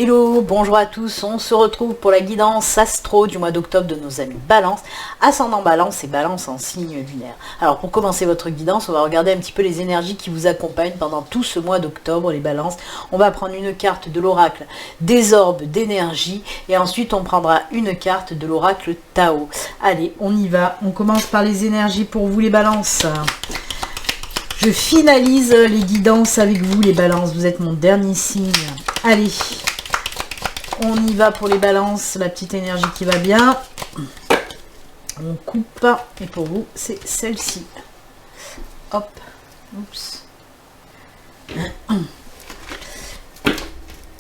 Hello, bonjour à tous, on se retrouve pour la guidance astro du mois d'octobre de nos amis Balance, ascendant Balance et Balance en signe lunaire. Alors pour commencer votre guidance, on va regarder un petit peu les énergies qui vous accompagnent pendant tout ce mois d'octobre, les Balances. On va prendre une carte de l'oracle des orbes d'énergie et ensuite on prendra une carte de l'oracle Tao. Allez, on y va, on commence par les énergies pour vous les Balances. Je finalise les guidances avec vous les Balances, vous êtes mon dernier signe. Allez, on y va pour les Balances, la petite énergie qui va bien. On coupe, et pour vous, c'est celle-ci. Hop, oups.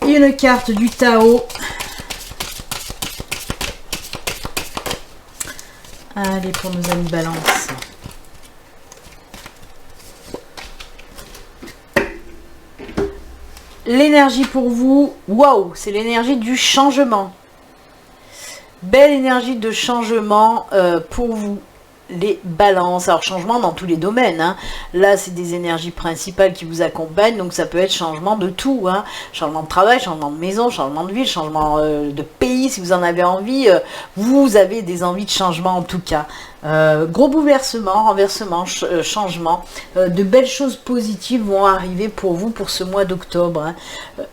Une carte du Tao. Allez, pour nos amis Balance. L'énergie pour vous, waouh, c'est l'énergie du changement. Belle énergie de changement pour vous, les Balances. Alors, changement dans tous les domaines. Hein. Là, c'est des énergies principales qui vous accompagnent. Donc, ça peut être changement de tout. Hein. Changement de travail, changement de maison, changement de ville, changement de pays, si vous en avez envie. Vous avez des envies de changement en tout cas. Gros bouleversement, renversement, changement, de belles choses positives vont arriver pour vous pour ce mois d'octobre. Hein.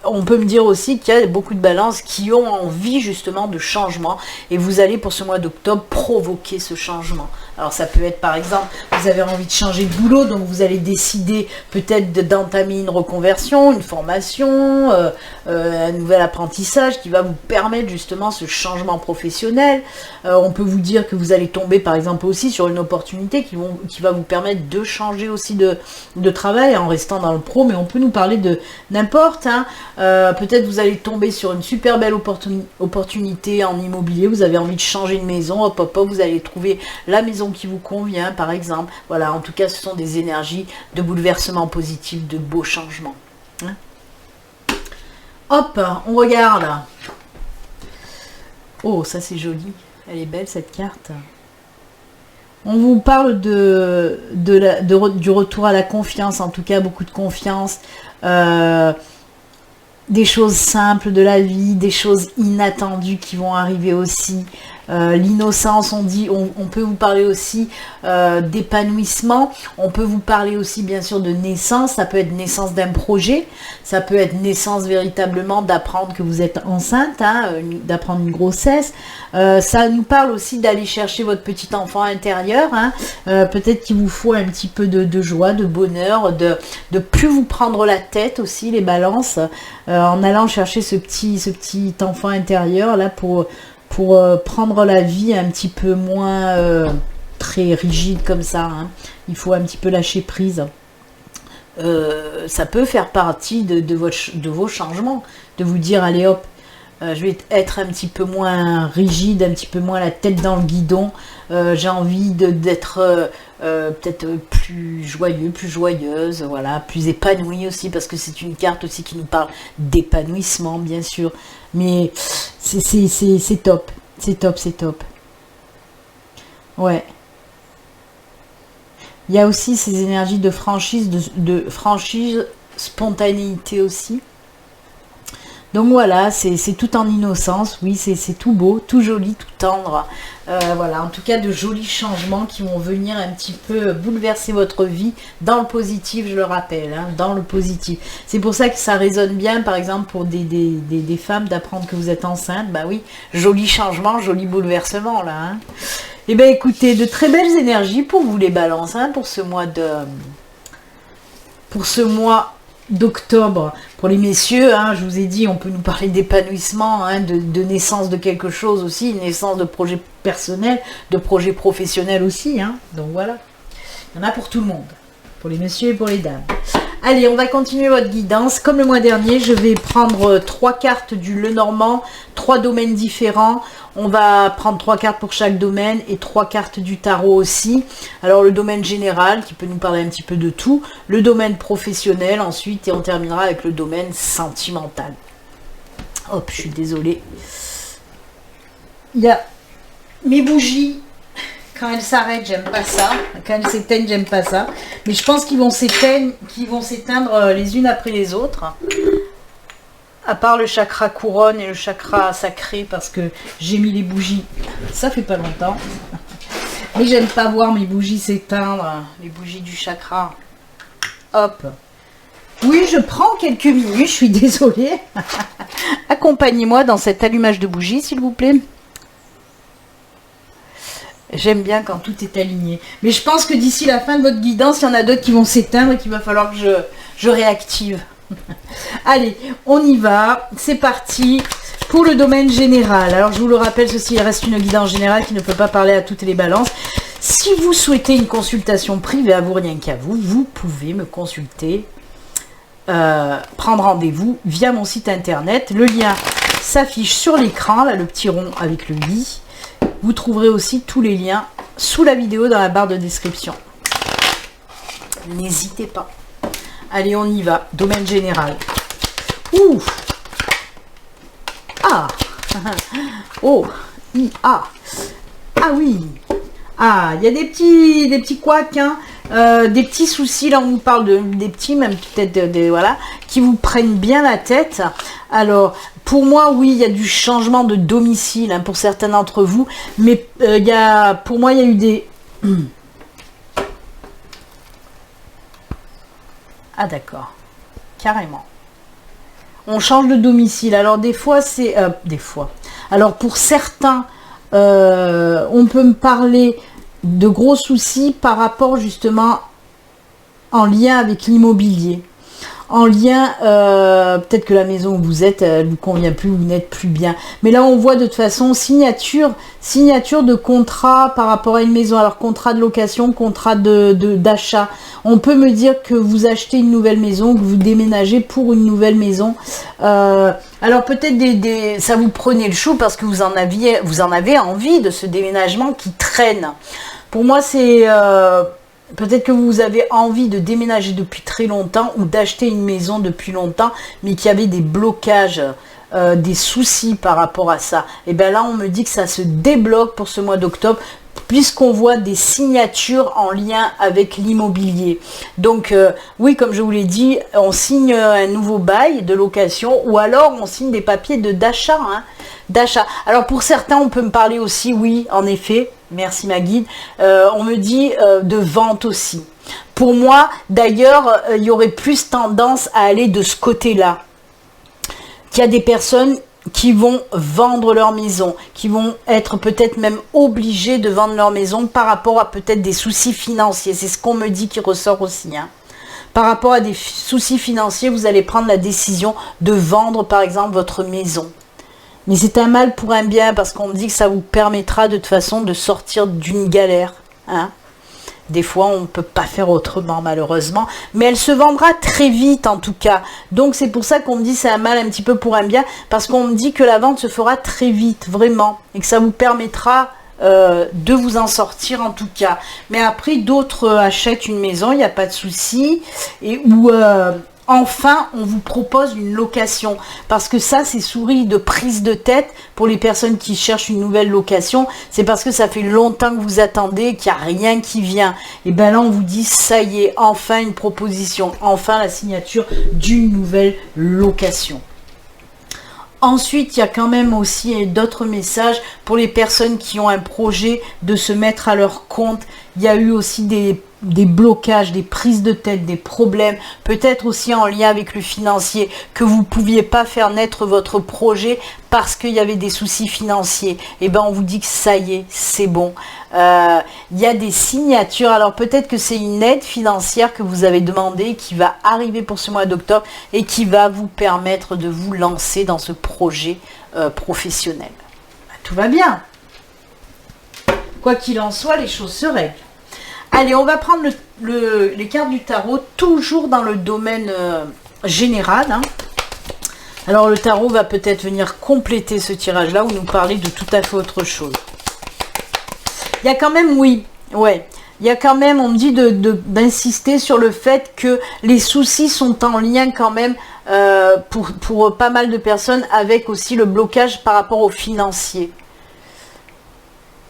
On peut me dire aussi qu'il y a beaucoup de Balances qui ont envie justement de changement et vous allez pour ce mois d'octobre provoquer ce changement. Alors ça peut être par exemple, vous avez envie de changer de boulot, donc vous allez décider peut-être d'entamer une reconversion, une formation, un nouvel apprentissage qui va vous permettre justement ce changement professionnel. On peut vous dire que vous allez tomber par exemple aussi sur une opportunité qui va vous permettre de changer aussi de travail en restant dans le pro, mais on peut nous parler de n'importe. Hein. Peut-être vous allez tomber sur une super belle opportunité en immobilier, vous avez envie de changer de maison, hop hop hop, vous allez trouver la maison qui vous convient par exemple. Voilà, en tout cas ce sont des énergies de bouleversement positif, de beaux changements. Hein. Hop, on regarde. Oh, ça c'est joli, elle est belle cette carte. On vous parle du retour à la confiance, en tout cas beaucoup de confiance, des choses simples de la vie, des choses inattendues qui vont arriver aussi. L'innocence, on peut vous parler aussi d'épanouissement, on peut vous parler aussi bien sûr de naissance, ça peut être naissance d'un projet, ça peut être naissance véritablement d'apprendre que vous êtes enceinte, hein, d'apprendre une grossesse, ça nous parle aussi d'aller chercher votre petit enfant intérieur, hein, peut-être qu'il vous faut un petit peu de joie, de bonheur, de plus vous prendre la tête aussi les Balances, en allant chercher ce petit enfant intérieur là pour prendre la vie un petit peu moins très rigide comme ça. Hein. Il faut un petit peu lâcher prise. Ça peut faire partie de vos changements, de vous dire allez hop, je vais être un petit peu moins rigide, un petit peu moins la tête dans le guidon. J'ai envie d'être peut-être plus joyeux, plus joyeuse, voilà, plus épanouie aussi, parce que c'est une carte aussi qui nous parle d'épanouissement, bien sûr. Mais c'est top, c'est top, c'est top. Ouais. Il y a aussi ces énergies de franchise, de franchise, spontanéité aussi. Donc voilà, c'est tout en innocence, oui, c'est tout beau, tout joli, tout tendre. Voilà, en tout cas de jolis changements qui vont venir un petit peu bouleverser votre vie dans le positif, je le rappelle, hein, dans le positif. C'est pour ça que ça résonne bien, par exemple, pour des femmes d'apprendre que vous êtes enceinte. Bah oui, joli changement, joli bouleversement là. Hein. Et bien écoutez, de très belles énergies pour vous les Balances, hein, pour ce mois d'octobre. Pour les messieurs, hein, je vous ai dit, on peut nous parler d'épanouissement, hein, de naissance de quelque chose aussi, naissance de projet personnel, de projet professionnel aussi. Hein, donc voilà, il y en a pour tout le monde, pour les messieurs et pour les dames. Allez, on va continuer votre guidance. Comme le mois dernier, je vais prendre 3 cartes du Lenormand, 3 domaines différents. On va prendre 3 cartes pour chaque domaine et 3 cartes du tarot aussi. Alors le domaine général qui peut nous parler un petit peu de tout. Le domaine professionnel ensuite et on terminera avec le domaine sentimental. Hop, je suis désolée. Il y a mes bougies. Quand elles s'arrêtent, j'aime pas ça. Quand elles s'éteignent, j'aime pas ça. Mais je pense qu'ils vont s'éteindre les unes après les autres. à part le chakra couronne et le chakra sacré, parce que j'ai mis les bougies, ça fait pas longtemps. Mais j'aime pas voir mes bougies s'éteindre, les bougies du chakra. Hop. Oui, je prends quelques minutes, je suis désolée. Accompagnez-moi dans cet allumage de bougie, s'il vous plaît. J'aime bien quand tout est aligné. Mais je pense que d'ici la fin de votre guidance, il y en a d'autres qui vont s'éteindre et qu'il va falloir que je réactive. Allez, on y va. C'est parti pour le domaine général. Alors, je vous le rappelle, ceci reste une guidance générale qui ne peut pas parler à toutes les balances. Si vous souhaitez une consultation privée à vous, rien qu'à vous, vous pouvez me consulter, prendre rendez-vous via mon site internet. Le lien s'affiche sur l'écran, là, le petit rond avec le i. Vous trouverez aussi tous les liens sous la vidéo dans la barre de description. N'hésitez pas. Allez, on y va. Domaine général. Ouh. Ah. Oh. Ah. Ah oui. Ah, il y a des petits couacs, hein. Des petits soucis. Là, on nous parle des petits, même peut-être voilà, qui vous prennent bien la tête. Alors, pour moi, oui, il y a du changement de domicile, hein, pour certains d'entre vous. Mais pour moi, il y a eu des... Ah d'accord, carrément. On change de domicile. Alors des fois, c'est... des fois. Alors pour certains, on peut me parler de gros soucis par rapport justement en lien avec l'immobilier. En lien, peut-être que la maison où vous êtes, elle ne vous convient plus, vous n'êtes plus bien. Mais là, on voit de toute façon signature de contrat par rapport à une maison. Alors, contrat de location, contrat d'achat. On peut me dire que vous achetez une nouvelle maison, que vous déménagez pour une nouvelle maison. Alors, peut-être ça vous prenait le chou parce que vous en avez envie de ce déménagement qui traîne. Pour moi, c'est... peut-être que vous avez envie de déménager depuis très longtemps ou d'acheter une maison depuis longtemps, mais qu'il y avait des blocages, des soucis par rapport à ça. Et bien là, on me dit que ça se débloque pour ce mois d'octobre, puisqu'on voit des signatures en lien avec l'immobilier. Donc, oui, comme je vous l'ai dit, on signe un nouveau bail de location ou alors on signe des papiers d'achat. D'achat. Alors, pour certains, on peut me parler aussi, oui, en effet, merci ma guide, on me dit de vente aussi. Pour moi, d'ailleurs, il y aurait plus tendance à aller de ce côté-là. Qu'il y a des personnes qui vont vendre leur maison, qui vont être peut-être même obligées de vendre leur maison par rapport à peut-être des soucis financiers. C'est ce qu'on me dit qui ressort aussi. Hein. Par rapport à des soucis financiers, vous allez prendre la décision de vendre par exemple votre maison. Mais c'est un mal pour un bien parce qu'on me dit que ça vous permettra de toute façon de sortir d'une galère. Hein. Des fois, on ne peut pas faire autrement malheureusement. Mais elle se vendra très vite en tout cas. Donc c'est pour ça qu'on me dit que c'est un mal un petit peu pour un bien. Parce qu'on me dit que la vente se fera très vite, vraiment. Et que ça vous permettra de vous en sortir en tout cas. Mais après, d'autres achètent une maison, il n'y a pas de souci. Et où... enfin, on vous propose une location parce que ça, c'est souris de prise de tête pour les personnes qui cherchent une nouvelle location. C'est parce que ça fait longtemps que vous attendez, qu'il n'y a rien qui vient. Et bien là, on vous dit, ça y est, enfin une proposition, enfin la signature d'une nouvelle location. Ensuite, il y a quand même aussi d'autres messages pour les personnes qui ont un projet de se mettre à leur compte. Il y a eu aussi des blocages, des prises de tête, des problèmes, peut-être aussi en lien avec le financier, que vous ne pouviez pas faire naître votre projet parce qu'il y avait des soucis financiers. Et bien, on vous dit que ça y est, c'est bon. Il y a des signatures. Alors, peut-être que c'est une aide financière que vous avez demandée qui va arriver pour ce mois d'octobre et qui va vous permettre de vous lancer dans ce projet professionnel. Tout va bien. Quoi qu'il en soit, les choses se règlent. Allez, on va prendre les cartes du tarot, toujours dans le domaine général. Hein. Alors, le tarot va peut-être venir compléter ce tirage-là ou nous parler de tout à fait autre chose. Il y a quand même, oui, ouais, il y a quand même, on me dit d'insister sur le fait que les soucis sont en lien quand même pour pas mal de personnes avec aussi le blocage par rapport aux financiers.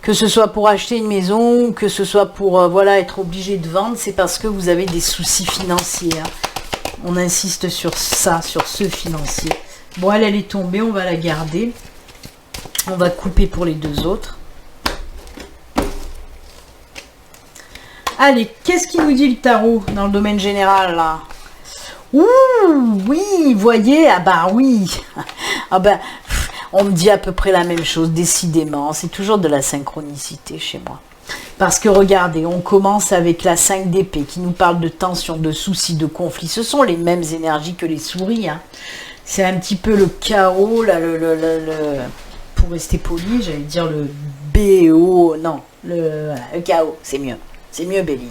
Que ce soit pour acheter une maison, que ce soit pour voilà, être obligé de vendre, c'est parce que vous avez des soucis financiers. Hein. On insiste sur ça, sur ce financier. Bon, elle est tombée, on va la garder. On va couper pour les deux autres. Allez, qu'est-ce qu'il nous dit le tarot dans le domaine général, là? Ouh, oui, voyez, ah bah oui. Ah bah, on me dit à peu près la même chose, décidément. C'est toujours de la synchronicité chez moi. Parce que regardez, on commence avec la 5 d'épée qui nous parle de tension, de soucis, de conflits. Ce sont les mêmes énergies que les souris. Hein. C'est un petit peu le chaos, là, pour rester poli, j'allais dire le BO. Non, le chaos, c'est mieux. C'est mieux, Béli.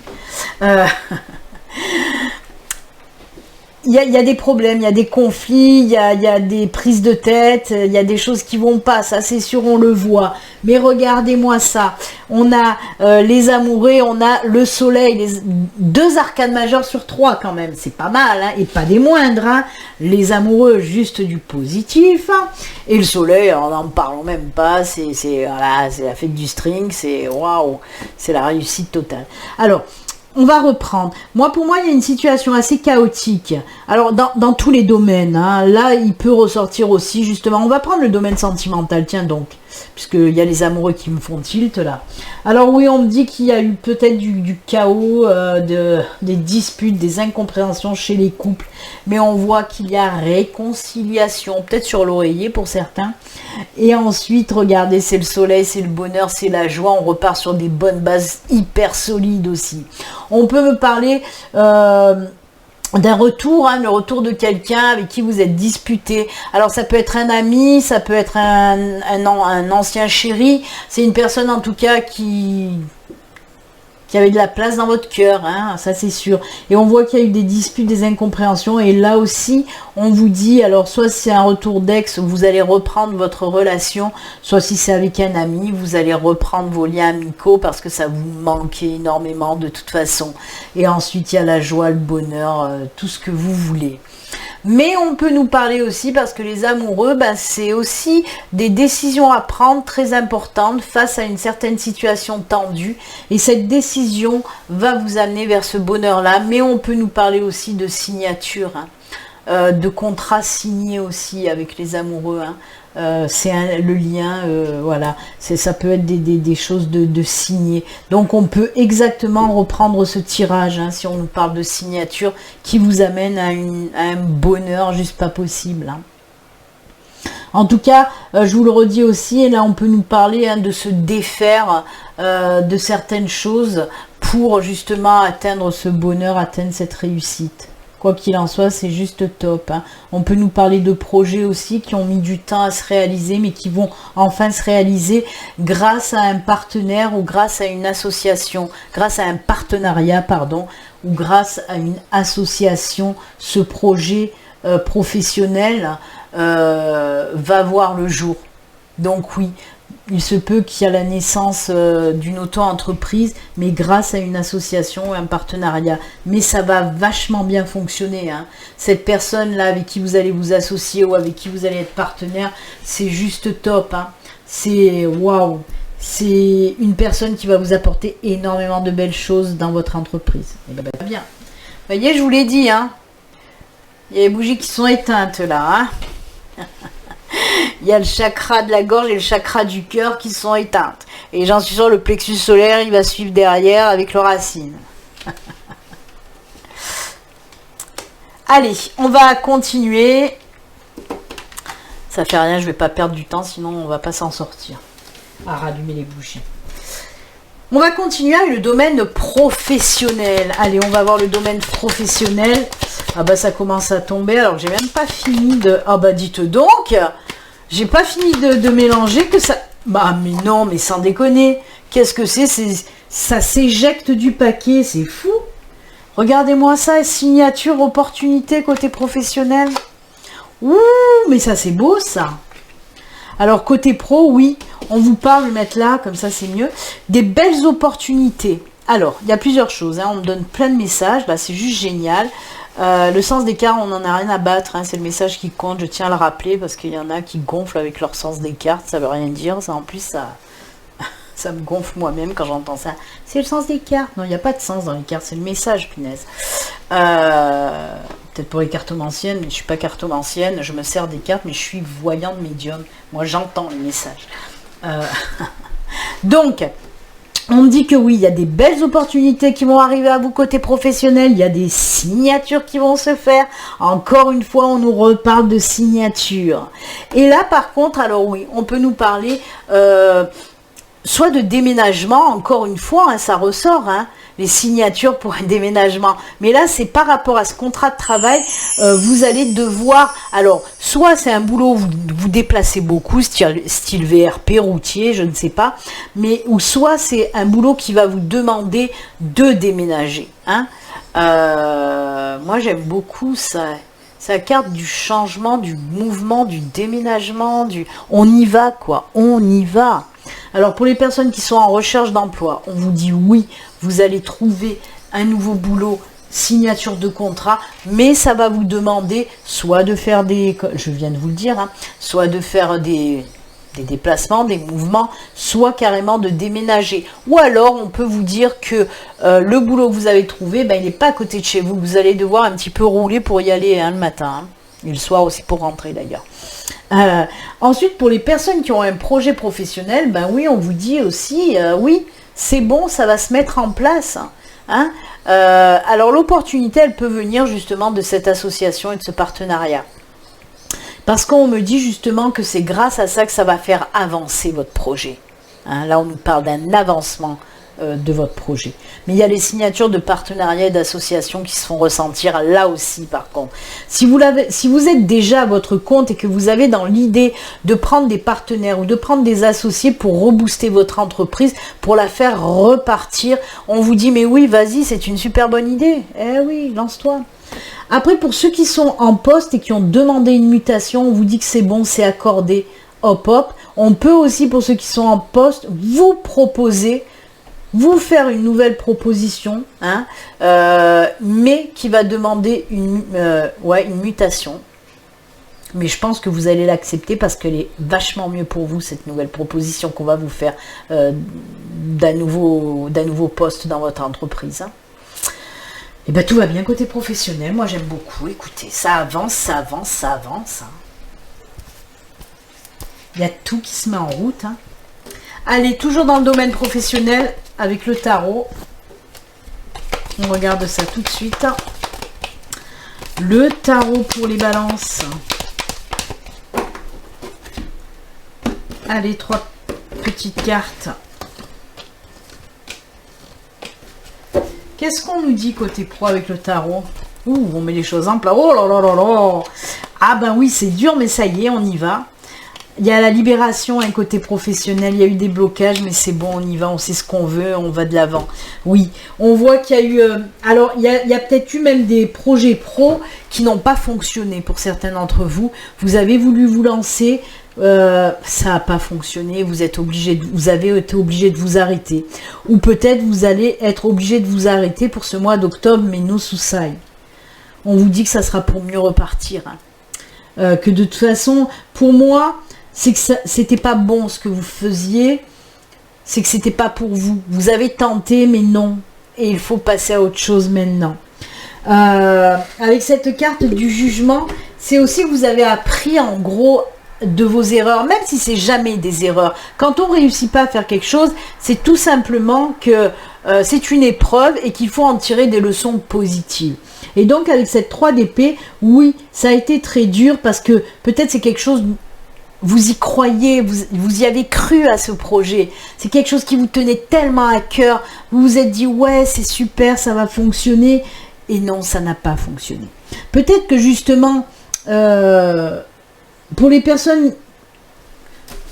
Il y a des problèmes, il y a des conflits, il y a des prises de tête, il y a des choses qui vont pas, ça c'est sûr, on le voit. Mais regardez-moi ça, on a les amoureux, on a le soleil, les 2 arcanes majeures sur 3 quand même, c'est pas mal, hein, et pas des moindres. Hein. Les amoureux, juste du positif, hein. Et le soleil, on n'en parlons même pas, c'est voilà, la fête du string, c'est waouh, c'est la réussite totale. Alors, on va reprendre. Moi, pour moi, il y a une situation assez chaotique. Alors, dans tous les domaines, hein, là, il peut ressortir aussi, justement, on va prendre le domaine sentimental, tiens donc, puisqu'il y a les amoureux qui me font tilt, là. Alors oui, on me dit qu'il y a eu peut-être du chaos, des disputes, des incompréhensions chez les couples, mais on voit qu'il y a réconciliation, peut-être sur l'oreiller pour certains. Et ensuite, regardez, c'est le soleil, c'est le bonheur, c'est la joie, on repart sur des bonnes bases hyper solides aussi. On peut me parler d'un retour, hein, le retour de quelqu'un avec qui vous êtes disputé. Alors ça peut être un ami, ça peut être un ancien chéri, c'est une personne en tout cas qui avait de la place dans votre cœur, hein, ça c'est sûr. Et on voit qu'il y a eu des disputes, des incompréhensions, et là aussi, on vous dit, alors soit c'est un retour d'ex, vous allez reprendre votre relation, soit si c'est avec un ami, vous allez reprendre vos liens amicaux parce que ça vous manquait énormément de toute façon. Et ensuite, il y a la joie, le bonheur, tout ce que vous voulez. Mais on peut nous parler aussi, parce que les amoureux, ben, c'est aussi des décisions à prendre très importantes face à une certaine situation tendue. Et cette décision va vous amener vers ce bonheur-là. Mais on peut nous parler aussi de signature, hein, de contrats signés aussi avec les amoureux. Hein. C'est le lien, voilà, ça peut être des choses de signer. Donc on peut exactement reprendre ce tirage, hein, si on nous parle de signature, qui vous amène à un bonheur juste pas possible. Hein. En tout cas, je vous le redis aussi, et là on peut nous parler, hein, de se défaire de certaines choses pour justement atteindre ce bonheur, atteindre cette réussite. Quoi qu'il en soit, c'est juste top. Hein. On peut nous parler de projets aussi qui ont mis du temps à se réaliser, mais qui vont enfin se réaliser grâce à un partenaire ou grâce à une association, grâce à un partenariat, pardon, ou grâce à une association. Ce projet professionnel va voir le jour. Donc oui, il se peut qu'il y ait la naissance d'une auto-entreprise, mais grâce à une association ou un partenariat. Mais ça va vachement bien fonctionner. Hein. Cette personne-là avec qui vous allez vous associer ou avec qui vous allez être partenaire, c'est juste top. Hein. C'est waouh. C'est une personne qui va vous apporter énormément de belles choses dans votre entreprise. Et bien, bien. Vous voyez, je vous l'ai dit. Hein. Il y a les bougies qui sont éteintes là. Hein. Il y a le chakra de la gorge et le chakra du cœur qui sont éteintes. Et j'en suis sûre, le plexus solaire, il va suivre derrière avec le racine. Allez, on va continuer. Ça fait rien, je vais pas perdre du temps, sinon on va pas s'en sortir. À rallumer les bougies. On va continuer avec le domaine professionnel. Allez, on va voir le domaine professionnel. Ah bah ça commence à tomber, alors que j'ai même pas fini de... Ah bah dites donc, j'ai pas fini de mélanger que ça... Bah mais non, mais sans déconner. Qu'est-ce que c'est? Ça s'éjecte du paquet, c'est fou. Regardez-moi ça, signature, opportunité côté professionnel. Ouh, mais ça c'est beau ça. Alors côté pro, oui, on vous parle, je vais mettre là, comme ça c'est mieux. Des belles opportunités. Alors, il y a plusieurs choses, hein. On me donne plein de messages, là c'est juste génial. Le sens des cartes, on n'en a rien à battre, hein. C'est le message qui compte, je tiens à le rappeler, parce qu'il y en a qui gonflent avec leur sens des cartes, ça veut rien dire, ça en plus ça me gonfle moi-même quand j'entends ça. C'est le sens des cartes. Non, il n'y a pas de sens dans les cartes, c'est le message, punaise. peut-être pour les cartomanciennes, mais je ne suis pas cartomancienne, je me sers des cartes, mais je suis voyante médium. Moi, j'entends les messages. Donc, on me dit que oui, il y a des belles opportunités qui vont arriver à vous côté professionnel, il y a des signatures qui vont se faire. Encore une fois, on nous reparle de signatures. Et là, par contre, alors oui, on peut nous parler soit de déménagement, encore une fois, hein, ça ressort, hein, les signatures pour un déménagement. Mais là, c'est par rapport à ce contrat de travail, vous allez devoir, alors, soit c'est un boulot où vous déplacez beaucoup, style VRP, routier, je ne sais pas, mais ou soit c'est un boulot qui va vous demander de déménager. Hein. Moi, j'aime beaucoup ça. C'est la carte du changement, du mouvement, du déménagement, on y va, quoi, on y va. Alors, pour les personnes qui sont en recherche d'emploi, on vous dit oui, vous allez trouver un nouveau boulot, signature de contrat, mais ça va vous demander soit de faire je viens de vous le dire, hein, soit de faire des déplacements, des mouvements, soit carrément de déménager. Ou alors, on peut vous dire que le boulot que vous avez trouvé, ben, il n'est pas à côté de chez vous. Vous allez devoir un petit peu rouler pour y aller, hein, le matin. Hein, et le soir aussi pour rentrer d'ailleurs. Ensuite, pour les personnes qui ont un projet professionnel, ben oui, on vous dit aussi, oui, c'est bon, ça va se mettre en place. Hein. Alors, l'opportunité, elle peut venir justement de cette association et de ce partenariat. Parce qu'on me dit justement que c'est grâce à ça que ça va faire avancer votre projet. Hein, là, on nous parle d'un avancement de votre projet. Mais il y a les signatures de partenariats et d'associations qui se font ressentir là aussi, par contre. Si vous êtes déjà à votre compte et que vous avez dans l'idée de prendre des partenaires ou de prendre des associés pour rebooster votre entreprise, pour la faire repartir, on vous dit, mais oui, vas-y, c'est une super bonne idée. Eh oui, lance-toi. Après, pour ceux qui sont en poste et qui ont demandé une mutation, on vous dit que c'est bon, c'est accordé, hop hop. On peut aussi, pour ceux qui sont en poste, vous vous faire une nouvelle proposition, hein, mais qui va demander une mutation. Mais je pense que vous allez l'accepter parce qu'elle est vachement mieux pour vous, cette nouvelle proposition qu'on va vous faire d'un nouveau poste dans votre entreprise. Hein. Et bien tout va bien côté professionnel, moi j'aime beaucoup. Écoutez, ça avance, ça avance, ça avance. Hein. Il y a tout qui se met en route. Hein. Allez, toujours dans le domaine professionnel, avec le tarot. On regarde ça tout de suite. Le tarot pour les balances. Allez, 3 petites cartes. Qu'est-ce qu'on nous dit côté pro avec le tarot? Ouh, on met les choses en place. Oh là là là là. Ah ben oui, c'est dur, mais ça y est, on y va. Il y a la libération, un côté professionnel, il y a eu des blocages, mais c'est bon, on y va, on sait ce qu'on veut, on va de l'avant. Oui, on voit qu'il y a eu... alors, il y a peut-être eu même des projets pro qui n'ont pas fonctionné pour certains d'entre vous. Vous avez voulu vous lancer, ça n'a pas fonctionné, vous avez été obligé de vous arrêter. Ou peut-être vous allez être obligé de vous arrêter pour ce mois d'octobre, mais no susai. On vous dit que ça sera pour mieux repartir. Hein. Que de toute façon, pour moi... c'est que c'était pas bon ce que vous faisiez, c'est que c'était pas pour vous. Vous avez tenté, mais non. Et il faut passer à autre chose maintenant. Avec cette carte du jugement, c'est aussi que vous avez appris en gros de vos erreurs, même si c'est jamais des erreurs. Quand on réussit pas à faire quelque chose, c'est tout simplement que c'est une épreuve et qu'il faut en tirer des leçons positives. Et donc avec cette 3 d'épée, oui, ça a été très dur parce que peut-être c'est quelque chose... Vous y croyez, vous y avez cru à ce projet. C'est quelque chose qui vous tenait tellement à cœur. Vous vous êtes dit, ouais, c'est super, ça va fonctionner. Et non, ça n'a pas fonctionné. Peut-être que justement, pour les personnes,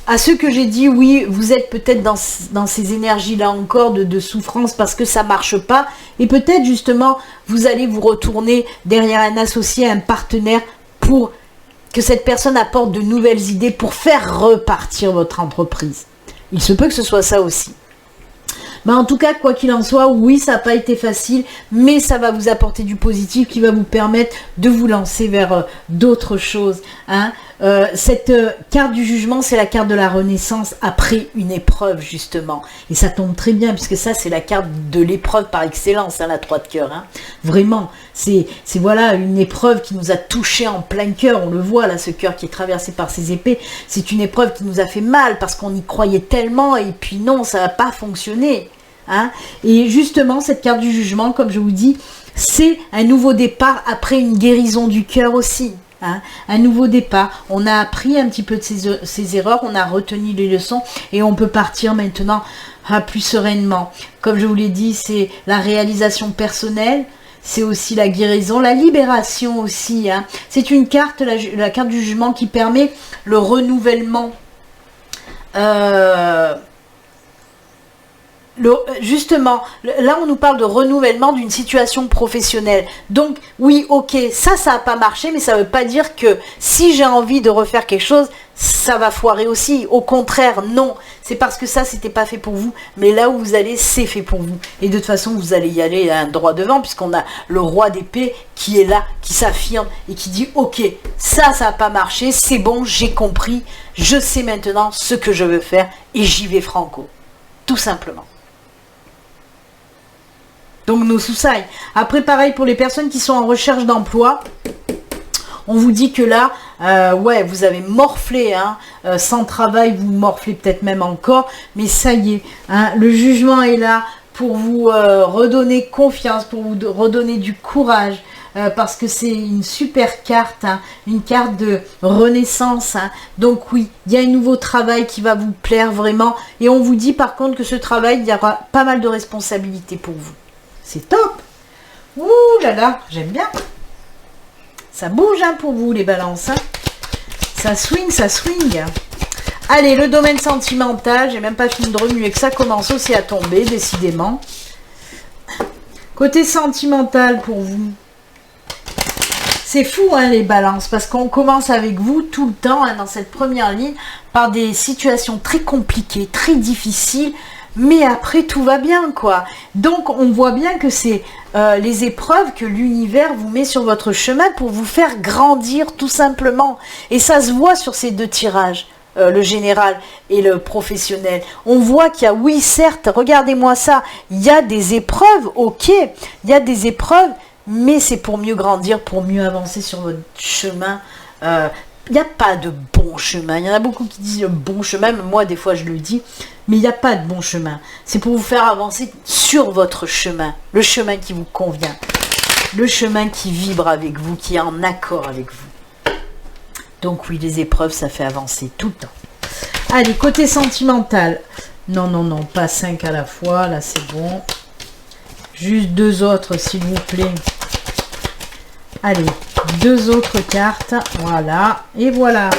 à ceux que j'ai dit, oui, vous êtes peut-être dans ces énergies-là encore de souffrance parce que ça ne marche pas. Et peut-être justement, vous allez vous retourner derrière un associé, un partenaire pour... que cette personne apporte de nouvelles idées pour faire repartir votre entreprise. Il se peut que ce soit ça aussi. Mais en tout cas, quoi qu'il en soit, oui, ça n'a pas été facile, mais ça va vous apporter du positif qui va vous permettre de vous lancer vers d'autres choses. Hein. Cette carte du jugement, c'est la carte de la renaissance après une épreuve, justement. Et ça tombe très bien, puisque ça, c'est la carte de l'épreuve par excellence, hein, la 3 de cœur. Hein. Vraiment, c'est voilà une épreuve qui nous a touché en plein cœur. On le voit, là, ce cœur qui est traversé par ces épées. C'est une épreuve qui nous a fait mal, parce qu'on y croyait tellement, et puis non, ça n'a pas fonctionné. Hein. Et justement, cette carte du jugement, comme je vous dis, c'est un nouveau départ après une guérison du cœur aussi. Hein, un nouveau départ, on a appris un petit peu de ses erreurs, on a retenu les leçons et on peut partir maintenant plus sereinement. Comme je vous l'ai dit, c'est la réalisation personnelle, c'est aussi la guérison, la libération aussi. Hein. C'est une carte, la carte du jugement qui permet le renouvellement. Justement, là on nous parle de renouvellement d'une situation professionnelle. Donc oui, ok, ça n'a pas marché, mais ça ne veut pas dire que si j'ai envie de refaire quelque chose, ça va foirer aussi. Au contraire, non. C'est parce que ça, c'était pas fait pour vous. Mais là où vous allez, c'est fait pour vous. Et de toute façon, vous allez y aller un droit devant, puisqu'on a le roi d'épée qui est là, qui s'affirme et qui dit, ok, ça n'a pas marché, c'est bon, j'ai compris, je sais maintenant ce que je veux faire et j'y vais franco. Tout simplement. Donc nos soussailles. Après pareil pour les personnes qui sont en recherche d'emploi, on vous dit que là, ouais, vous avez morflé, hein, sans travail, vous morflez peut-être même encore, mais ça y est, hein, le jugement est là pour vous redonner confiance, pour vous redonner du courage, parce que c'est une super carte, hein, une carte de renaissance. Hein. Donc oui, il y a un nouveau travail qui va vous plaire vraiment, et on vous dit par contre que ce travail, il y aura pas mal de responsabilités pour vous. C'est top. Ouh là là, j'aime bien. Ça bouge hein, pour vous les balances. Hein. Ça swing, ça swing. Allez, le domaine sentimental, j'ai même pas fini de remuer que ça commence aussi à tomber, décidément. Côté sentimental pour vous. C'est fou hein, les balances, parce qu'on commence avec vous tout le temps hein, dans cette première ligne par des situations très compliquées, très difficiles. Mais après, tout va bien, quoi. Donc, on voit bien que c'est les épreuves que l'univers vous met sur votre chemin pour vous faire grandir, tout simplement. Et ça se voit sur ces deux tirages, le général et le professionnel. On voit qu'il y a, oui, certes, regardez-moi ça, il y a des épreuves, ok, il y a des épreuves, mais c'est pour mieux grandir, pour mieux avancer sur votre chemin. Il n'y a pas de bon chemin. Il y en a beaucoup qui disent le bon chemin, mais moi, des fois, je le dis. Mais il n'y a pas de bon chemin. C'est pour vous faire avancer sur votre chemin. Le chemin qui vous convient. Le chemin qui vibre avec vous, qui est en accord avec vous. Donc oui, les épreuves, ça fait avancer tout le temps. Allez, côté sentimental. Non, non, non, pas 5 à la fois. Là, c'est bon. Juste 2 autres, s'il vous plaît. Allez, 2 autres cartes, voilà, et voilà.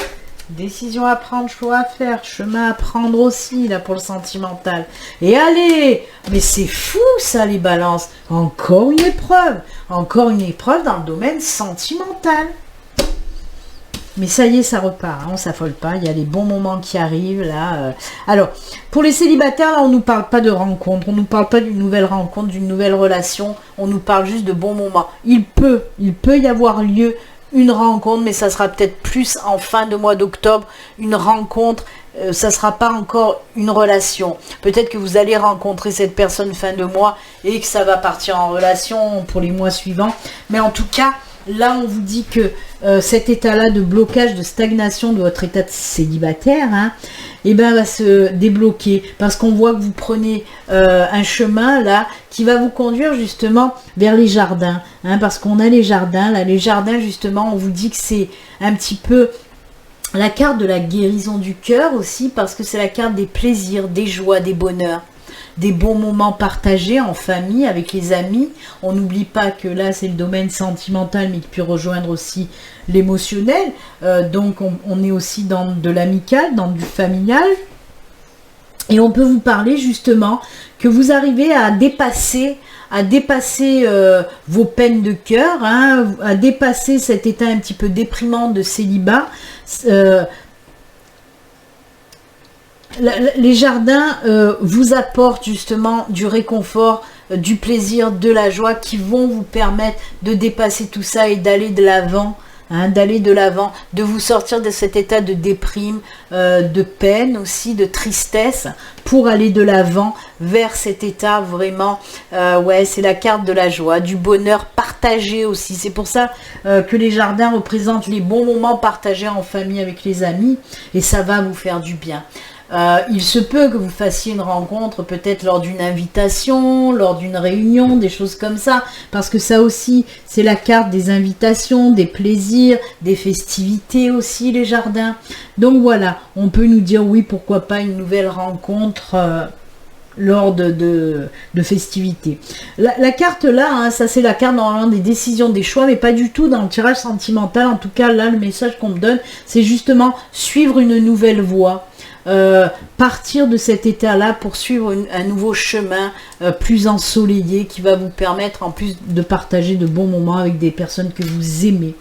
Décision à prendre, choix à faire, chemin à prendre aussi, là, pour le sentimental. Et allez, mais c'est fou, ça, les balances. Encore une épreuve dans le domaine sentimental. Mais ça y est, ça repart, hein, on s'affole pas, il y a les bons moments qui arrivent, là. Alors, pour les célibataires, là, on ne nous parle pas de rencontre, on ne nous parle pas d'une nouvelle rencontre, d'une nouvelle relation, on nous parle juste de bons moments. Il peut y avoir lieu une rencontre, mais ça sera peut-être plus en fin de mois d'octobre, une rencontre, ça ne sera pas encore une relation. Peut-être que vous allez rencontrer cette personne fin de mois et que ça va partir en relation pour les mois suivants, mais en tout cas, là, on vous dit que cet état-là de blocage, de stagnation de votre état de célibataire, hein, eh ben, va se débloquer. Parce qu'on voit que vous prenez un chemin, là, qui va vous conduire justement vers les jardins. Hein, parce qu'on a les jardins, là. Les jardins, justement, on vous dit que c'est un petit peu la carte de la guérison du cœur aussi. Parce que c'est la carte des plaisirs, des joies, des bonheurs. Des bons moments partagés en famille, avec les amis. On n'oublie pas que là, c'est le domaine sentimental, mais qui peut rejoindre aussi l'émotionnel. Donc, on est aussi dans de l'amical, dans du familial. Et on peut vous parler justement que vous arrivez à dépasser vos peines de cœur, hein, à dépasser cet état un petit peu déprimant de célibat. Les jardins vous apportent justement du réconfort, du plaisir, de la joie qui vont vous permettre de dépasser tout ça et d'aller de l'avant hein, d'aller de l'avant, de vous sortir de cet état de déprime, de peine aussi, de tristesse, pour aller de l'avant vers cet état vraiment, ouais, c'est la carte de la joie, du bonheur partagé aussi. C'est pour ça que les jardins représentent les bons moments partagés en famille avec les amis, et ça va vous faire du bien. Il se peut que vous fassiez une rencontre peut-être lors d'une invitation, lors d'une réunion, des choses comme ça, parce que ça aussi, c'est la carte des invitations, des plaisirs, des festivités aussi, les jardins. Donc voilà, on peut nous dire oui, pourquoi pas une nouvelle rencontre lors de festivités. La carte là, hein, ça c'est la carte normalement des décisions, des choix, mais pas du tout dans le tirage sentimental. En tout cas, là, le message qu'on me donne, c'est justement suivre une nouvelle voie. Partir de cet état-là pour suivre un nouveau chemin plus ensoleillé qui va vous permettre en plus de partager de bons moments avec des personnes que vous aimez.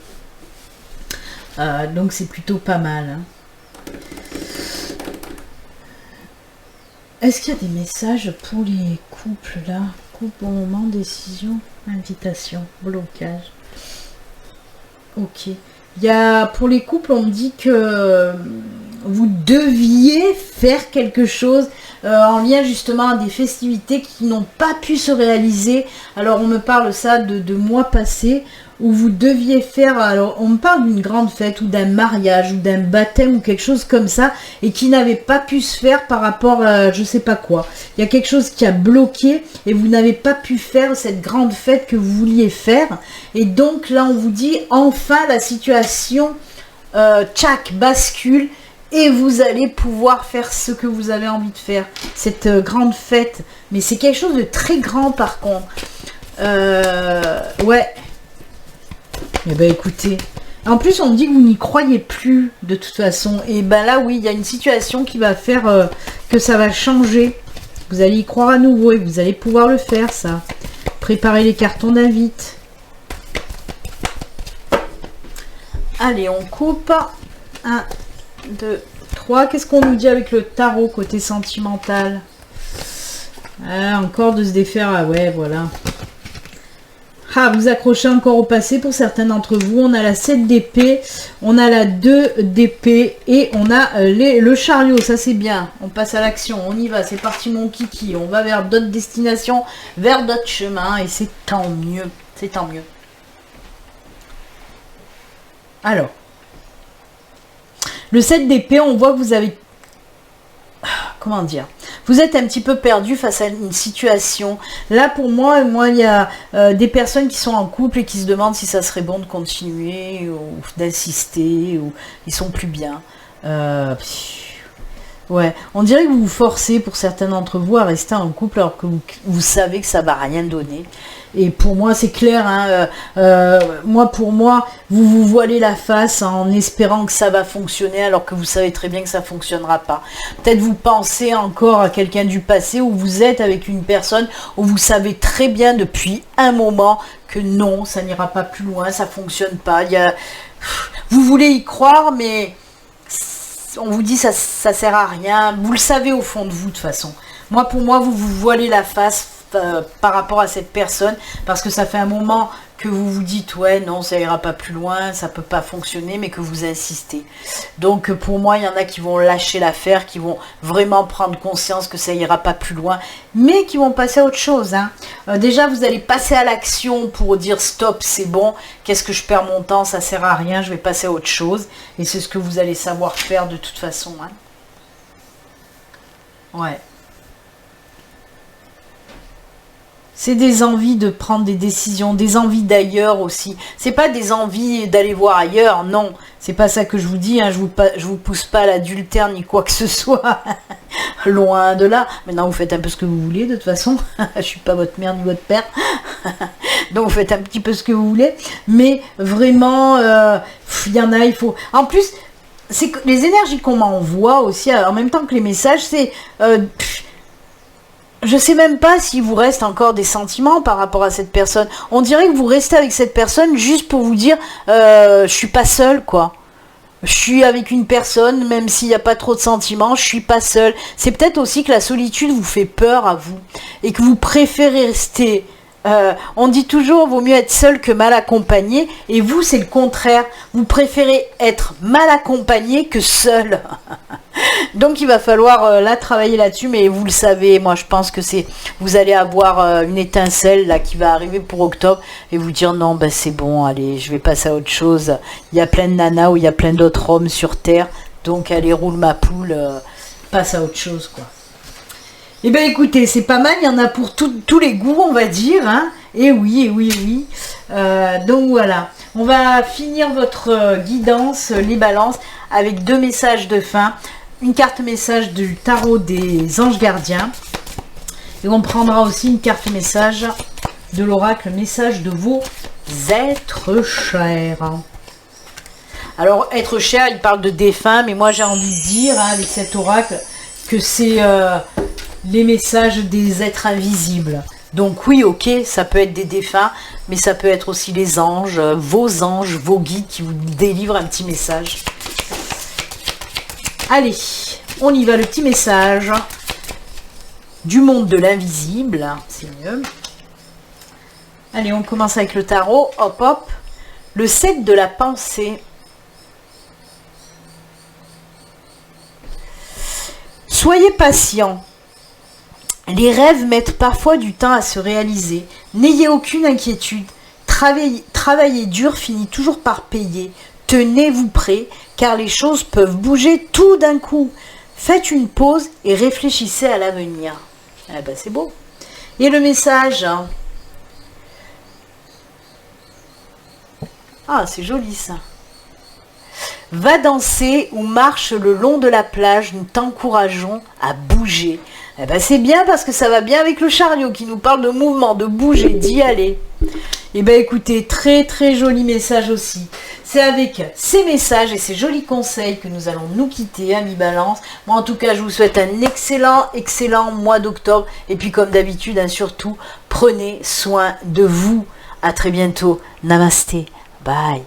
Donc c'est plutôt pas mal. Hein. Est-ce qu'il y a des messages pour les couples là? Couple au moment, décision, invitation, blocage. Ok. Il y a, pour les couples, on me dit que vous deviez faire quelque chose en lien justement à des festivités qui n'ont pas pu se réaliser. Alors on me parle ça de mois passés où vous deviez faire, alors on me parle d'une grande fête ou d'un mariage ou d'un baptême ou quelque chose comme ça et qui n'avait pas pu se faire par rapport à je sais pas quoi. Il y a quelque chose qui a bloqué et vous n'avez pas pu faire cette grande fête que vous vouliez faire. Et donc là on vous dit enfin la situation tchac bascule. Et vous allez pouvoir faire ce que vous avez envie de faire. Cette grande fête. Mais c'est quelque chose de très grand par contre. Ouais. Eh ben écoutez. En plus on me dit que vous n'y croyez plus de toute façon. Et ben là oui, il y a une situation qui va faire que ça va changer. Vous allez y croire à nouveau et vous allez pouvoir le faire ça. Préparez les cartons d'invite. Allez, on coupe. 1, 2, 3. Qu'est-ce qu'on nous dit avec le tarot côté sentimental? Encore de se défaire. Ah ouais, voilà. Ah, vous accrochez encore au passé pour certains d'entre vous. On a la 7 d'épée, on a la 2 d'épée et on a le chariot. Ça, c'est bien. On passe à l'action. On y va. C'est parti, mon kiki. On va vers d'autres destinations, vers d'autres chemins et c'est tant mieux. C'est tant mieux. Alors. Le 7 d'épée, on voit que vous avez... Comment dire? Vous êtes un petit peu perdu face à une situation. Là, pour moi, il y a des personnes qui sont en couple et qui se demandent si ça serait bon de continuer ou d'insister ou ils sont plus bien. Ouais, on dirait que vous vous forcez pour certains d'entre vous à rester en couple alors que vous savez que ça va rien donner. Et pour moi, c'est clair, hein, pour moi, vous vous voilez la face en espérant que ça va fonctionner alors que vous savez très bien que ça ne fonctionnera pas. Peut-être vous pensez encore à quelqu'un du passé où vous êtes avec une personne où vous savez très bien depuis un moment que non, ça n'ira pas plus loin, ça ne fonctionne pas. Vous voulez y croire, mais on vous dit ça sert à rien. Vous le savez au fond de vous de toute façon. Pour moi, vous vous voilez la face par rapport à cette personne parce que ça fait un moment que vous vous dites ouais non ça ira pas plus loin, ça peut pas fonctionner, mais que vous insistez. Donc pour moi il y en a qui vont lâcher l'affaire, qui vont vraiment prendre conscience que ça ira pas plus loin, mais qui vont passer à autre chose, hein. Déjà vous allez passer à l'action pour dire stop, c'est bon, qu'est-ce que je perds mon temps, ça sert à rien, je vais passer à autre chose, et c'est ce que vous allez savoir faire de toute façon, hein. Ouais. C'est des envies de prendre des décisions, des envies d'ailleurs aussi. C'est pas des envies d'aller voir ailleurs, non. C'est pas ça que je vous dis, hein. Je vous pousse pas à l'adultère ni quoi que ce soit. Loin de là. Maintenant, vous faites un peu ce que vous voulez, de toute façon. Je suis pas votre mère ni votre père. Donc, vous faites un petit peu ce que vous voulez. Mais vraiment, il y en a, il faut... En plus, c'est que les énergies qu'on m'envoie aussi, en même temps que les messages, c'est... je sais même pas s'il vous reste encore des sentiments par rapport à cette personne. On dirait que vous restez avec cette personne juste pour vous dire je suis pas seule, quoi. Je suis avec une personne, même s'il n'y a pas trop de sentiments, je suis pas seule. C'est peut-être aussi que la solitude vous fait peur à vous et que vous préférez rester On dit toujours, vaut mieux être seul que mal accompagné. Et vous, c'est le contraire. Vous préférez être mal accompagné que seul. Donc, il va falloir là travailler là-dessus. Mais vous le savez, moi, je pense que vous allez avoir une étincelle là qui va arriver pour octobre et vous dire non, ben c'est bon, allez, je vais passer à autre chose. Il y a plein de nanas ou il y a plein d'autres hommes sur Terre. Donc, allez, roule ma poule, passe à autre chose, quoi. Eh bien écoutez, c'est pas mal, il y en a pour tous les goûts, on va dire. Hein. Et oui, et oui, et oui. Donc voilà, on va finir votre guidance, les balances, avec 2 messages de fin. Une carte message du tarot des anges gardiens. Et on prendra aussi une carte message de l'oracle, message de vos êtres chers. Alors, être cher, il parle de défunts, mais moi j'ai envie de dire, hein, avec cet oracle, que c'est... les messages des êtres invisibles. Donc oui, ok, ça peut être des défunts, mais ça peut être aussi les anges, vos guides qui vous délivrent un petit message. Allez, on y va, le petit message du monde de l'invisible, c'est mieux. Allez, on commence avec le tarot, hop hop, le 7 de la pensée. Soyez patient. Les rêves mettent parfois du temps à se réaliser. N'ayez aucune inquiétude. Travailler dur finit toujours par payer. Tenez-vous prêt, car les choses peuvent bouger tout d'un coup. Faites une pause et réfléchissez à l'avenir. Ah ben c'est beau. Et le message. Ah, c'est joli ça. Va danser ou marche le long de la plage, nous t'encourageons à bouger. Eh ben c'est bien parce que ça va bien avec le chariot qui nous parle de mouvement, de bouger, d'y aller. Eh ben écoutez, très très joli message aussi. C'est avec ces messages et ces jolis conseils que nous allons nous quitter, amis Balance. Moi en tout cas, je vous souhaite un excellent mois d'octobre. Et puis comme d'habitude, hein, surtout, prenez soin de vous. À très bientôt. Namasté. Bye.